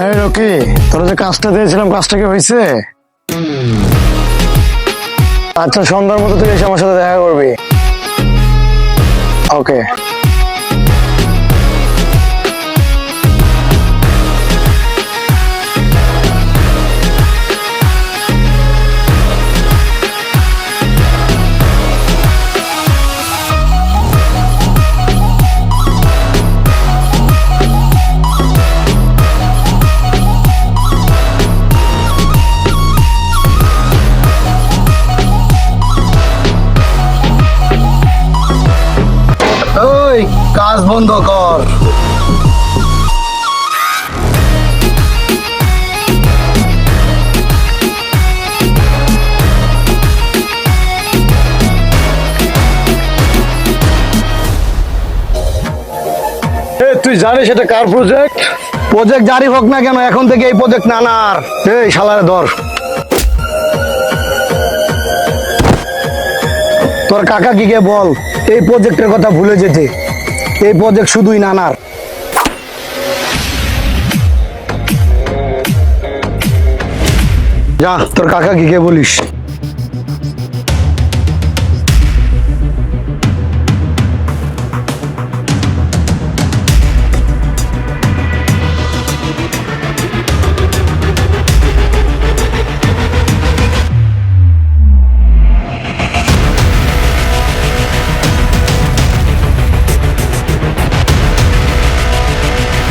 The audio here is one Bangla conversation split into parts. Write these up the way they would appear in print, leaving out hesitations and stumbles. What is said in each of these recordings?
এই রকি, তোর যে কাজটা দিয়েছিলাম কাজটা কি হয়েছে? আচ্ছা, সন্ধ্যার মতো তুই এসে আমার সাথে দেখা করবি। ওকে। ওই কাজ বন্ধ কর। তুই জানিস এটা কার প্রজেক্ট? প্রজেক্ট জারি হোক না কেন, এখন থেকে এই প্রজেক্ট নানার। এই শালারে ধর। তোর কাকা কি কে বল এই প্রজেক্টের কথা ভুলে যেতে। এই প্রজেক্ট শুধুই নানার। যা তোর কাকা কি কে বলিস।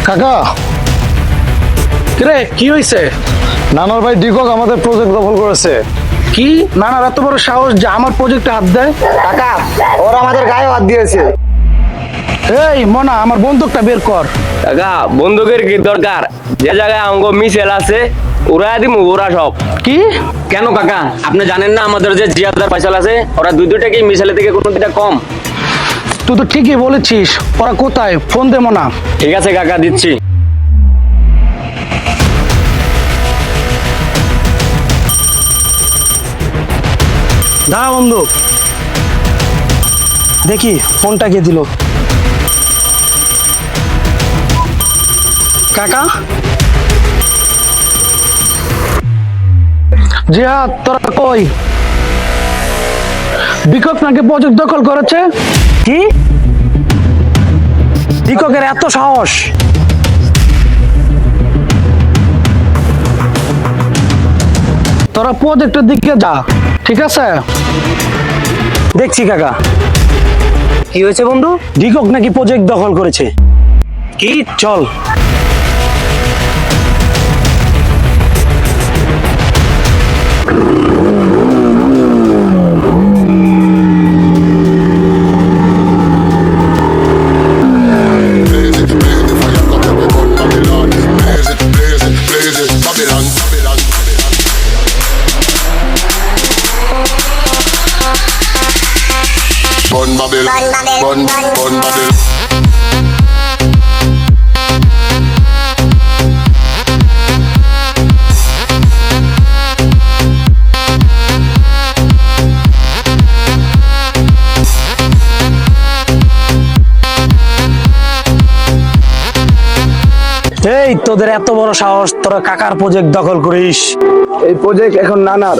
কাকা, কিরে কি হয়েছে? নানার ভাই ডিকক আমাদের প্রজেক্ট দখল করেছে। কি নানার এত বড় সাহস যে আমার প্রজেক্টে হাত দেয়? কাকা, ওরা আমাদের গায়ে হাত দিয়েছে। এই মনা, আমার বন্দুকটা বের কর। কাকা, বন্দুকের কি দরকার? যে জায়গায় অঙ্গ মিছিল আছে ওরা দিমু, ওরা সব। কি? কেন কাকা, আপনি জানেন না আমাদের যে জিয়াদার পয়সা আছে ওরা দুইটা কি মিছিলে থেকে কোনো দিটা কম? তুই তো ঠিকই বলেছিস। ওরা কোথায়? ফোন দে মনা। ঠিক আছে কাকা, দিচ্ছি। দাঁড়া বন্ধু, দেখি ফোনটা কে দিল। কাকা, জিহাদ তোরা কই? ডিকক নাকি প্রজেক্ট দখল করেছে? কি? ডিককের এত সাহস? তোরা প্রজেক্টের দিকে যা, ঠিক আছে? দেখছি কাকা। কি হয়েছে বন্ধু? ডিকক নাকি প্রজেক্ট দখল করেছে। কি? চল। Bun Babylon, bun Babylon. এই তোদের এত বড় সাহস, তোরা কাকার প্রজেক্ট দখল করিস? এই প্রজেক্ট এখন নানার।